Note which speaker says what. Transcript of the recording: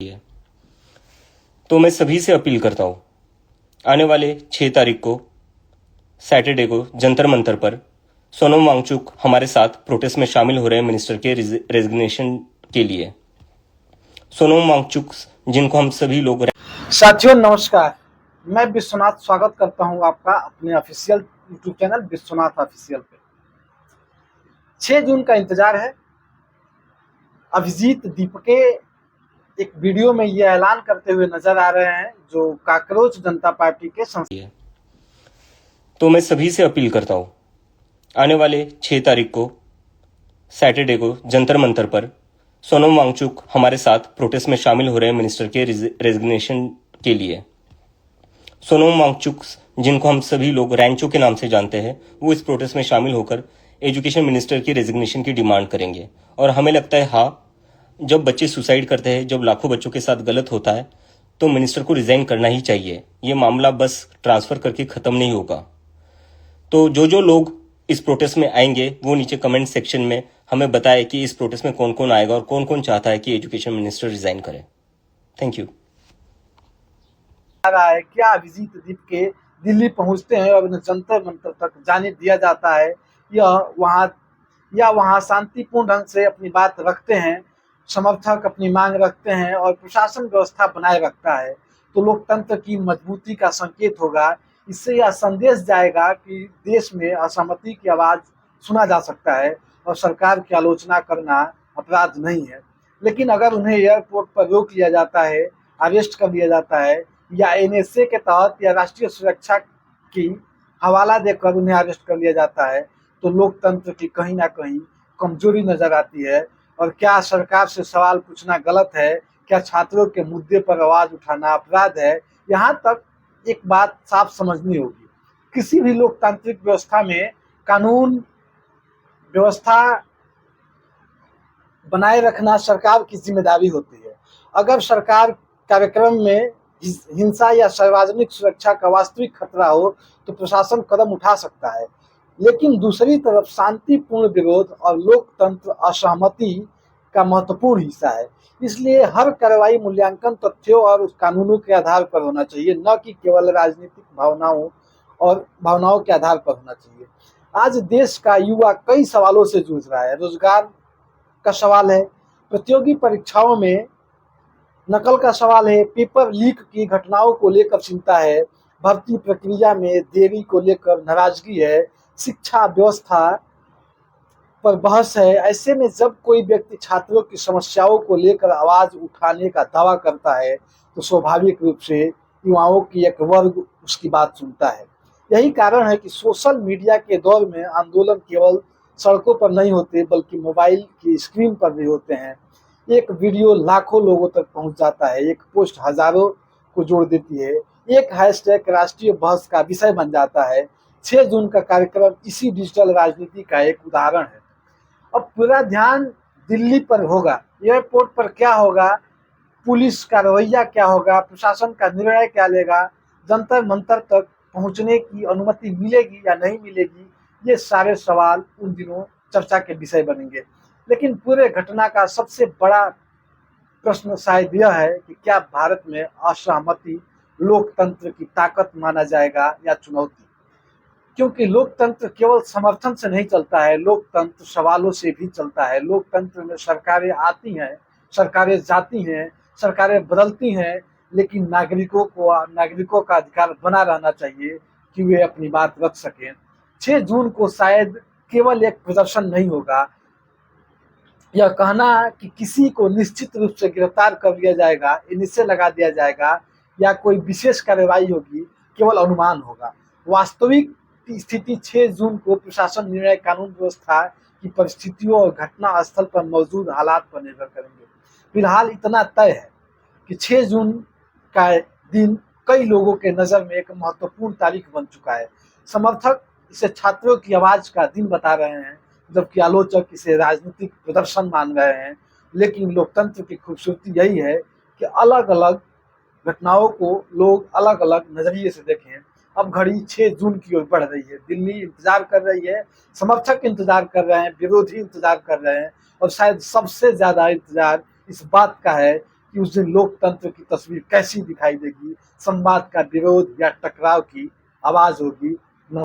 Speaker 1: है। तो मैं सभी से अपील करता हूँ, आने वाले 6 तारीख को सैटरडे को जंतर मंतर पर सोनम वांगचुक हमारे साथ प्रोटेस्ट में शामिल हो रहे हैं मिनिस्टर के रेजिग्नेशन के लिए। सोनम वांगचुक जिनको हम सभी लोग
Speaker 2: साथियों नमस्कार, मैं विश्वनाथ स्वागत करता हूं आपका अपने official YouTube channel Vishwanath official पे। 6 जून का इंतजार है। अभिजीत दीपके एक वीडियो में ये ऐलान करते हुए नजर आ रहे हैं, जो काकरोच जनता पार्टी के
Speaker 1: है। तो मैं सभी से अपील करता हूँ, आने वाले 6 तारीख को सैटरडे को जंतर मंतर पर सोनम वांगचुक हमारे साथ प्रोटेस्ट में शामिल हो रहे हैं मिनिस्टर के रेजिग्नेशन के लिए। सोनम वांगचुक जिनको हम सभी लोग रैंचो के नाम से जानते हैं, वो इस प्रोटेस्ट में शामिल होकर एजुकेशन मिनिस्टर की रेजिग्नेशन की डिमांड करेंगे। और हमें लगता है हाँ, जब बच्चे सुसाइड करते हैं, जब लाखों बच्चों के साथ गलत होता है, तो मिनिस्टर को रिजाइन करना ही चाहिए। ये मामला बस ट्रांसफर करके खत्म नहीं होगा। तो जो लोग इस प्रोटेस्ट में आएंगे वो नीचे कमेंट सेक्शन में हमें बताए कि इस प्रोटेस्ट में कौन कौन आएगा और कौन कौन चाहता है कि एजुकेशन मिनिस्टर रिजाइन करे। Thank you.
Speaker 2: रहा है क्या अभिजीत दीपके दिल्ली पहुंचते हैं और उन्हें जंतर मंतर तक जाने दिया जाता है, वहां शांतिपूर्ण ढंग से अपनी बात रखते हैं, समर्थक अपनी मांग रखते हैं और प्रशासन व्यवस्था बनाए रखता है, तो लोकतंत्र की मजबूती का संकेत होगा। इससे यह संदेश जाएगा कि देश में असहमति की आवाज सुना जा सकता है और सरकार की आलोचना करना अपराध नहीं है। लेकिन अगर उन्हें एयरपोर्ट पर रोक लिया जाता है, अरेस्ट कर लिया जाता है, या एनएसए के तहत या राष्ट्रीय सुरक्षा की हवाला देकर उन्हें अरेस्ट कर लिया जाता है, तो लोकतंत्र की कहीं ना कहीं कमजोरी नजर आती है। और क्या सरकार से सवाल पूछना गलत है? क्या छात्रों के मुद्दे पर आवाज उठाना अपराध है? यहाँ तक एक बात साफ समझनी होगी, किसी भी लोकतांत्रिक व्यवस्था में कानून व्यवस्था बनाए रखना सरकार की जिम्मेदारी होती है। अगर सरकार कार्यक्रम में हिंसा या सार्वजनिक सुरक्षा का वास्तविक खतरा हो तो प्रशासन कदम उठा सकता है, लेकिन दूसरी तरफ शांतिपूर्ण विरोध और लोकतंत्र असहमति का महत्वपूर्ण हिस्सा है। इसलिए हर कार्रवाई मूल्यांकन तथ्यों और कानूनों के आधार पर होना चाहिए, न कि केवल राजनीतिक भावनाओं के आधार पर होना चाहिए। आज देश का युवा कई सवालों से जूझ रहा है। रोजगार का सवाल है, प्रतियोगी परीक्षाओं में नकल का सवाल है, पेपर लीक की घटनाओं को लेकर चिंता है, भर्ती प्रक्रिया में देरी को लेकर नाराजगी है, शिक्षा व्यवस्था पर बहस है। ऐसे में जब कोई व्यक्ति छात्रों की समस्याओं को लेकर आवाज उठाने का दावा करता है तो स्वाभाविक रूप से युवाओं की एक वर्ग उसकी बात सुनता है। यही कारण है कि सोशल मीडिया के दौर में आंदोलन केवल सड़कों पर नहीं होते बल्कि मोबाइल की स्क्रीन पर भी होते हैं। एक वीडियो लाखों लोगों तक पहुंच जाता है, एक पोस्ट हजारों को जोड़ देती है, एक हैशटैग राष्ट्रीय बहस का विषय बन जाता है। 6 जून का कार्यक्रम इसी डिजिटल राजनीति का एक उदाहरण है। अब पूरा ध्यान दिल्ली पर होगा। एयरपोर्ट पर क्या होगा, पुलिस का रवैया क्या होगा, प्रशासन का निर्णय क्या लेगा, जंतर मंतर तक पहुंचने की अनुमति मिलेगी या नहीं मिलेगी, ये सारे सवाल उन दिनों चर्चा के विषय बनेंगे। लेकिन पूरे घटना का सबसे बड़ा प्रश्न शायद यह है कि क्या भारत में असहमति लोकतंत्र की ताकत माना जाएगा या चुनौती? क्योंकि लोकतंत्र केवल समर्थन से नहीं चलता है, लोकतंत्र सवालों से भी चलता है। लोकतंत्र में सरकारें आती हैं, सरकारें जाती हैं, सरकारें बदलती हैं, लेकिन नागरिकों का अधिकार बना रहना चाहिए कि वे अपनी बात रख सकें। 6 जून को शायद केवल एक प्रदर्शन नहीं होगा। यह कहना कि किसी को निश्चित रूप से गिरफ्तार कर लिया जाएगा, एनएसए लगा दिया जाएगा या कोई विशेष कार्रवाई होगी, केवल अनुमान होगा। वास्तविक स्थिति 6 जून को प्रशासन निर्णय, कानून व्यवस्था की परिस्थितियों और घटना स्थल पर मौजूद हालात पर निर्भर करेंगे। फिलहाल इतना तय है कि 6 जून का दिन कई लोगों के नजर में एक महत्वपूर्ण तारीख बन चुका है। समर्थक इसे छात्रों की आवाज का दिन बता रहे हैं, जबकि आलोचक इसे राजनीतिक प्रदर्शन मान रहे हैं। लेकिन लोकतंत्र की खूबसूरती यही है कि अलग अलग घटनाओं को लोग अलग अलग नजरिए से देखें। अब घड़ी 6 जून की ओर बढ़ रही है। दिल्ली इंतजार कर रही है, समर्थक इंतजार कर रहे हैं, विरोधी इंतजार कर रहे हैं, और शायद सबसे ज्यादा इंतजार इस बात का है कि उस दिन लोकतंत्र की तस्वीर कैसी दिखाई देगी, संवाद का विरोध या टकराव की आवाज होगी।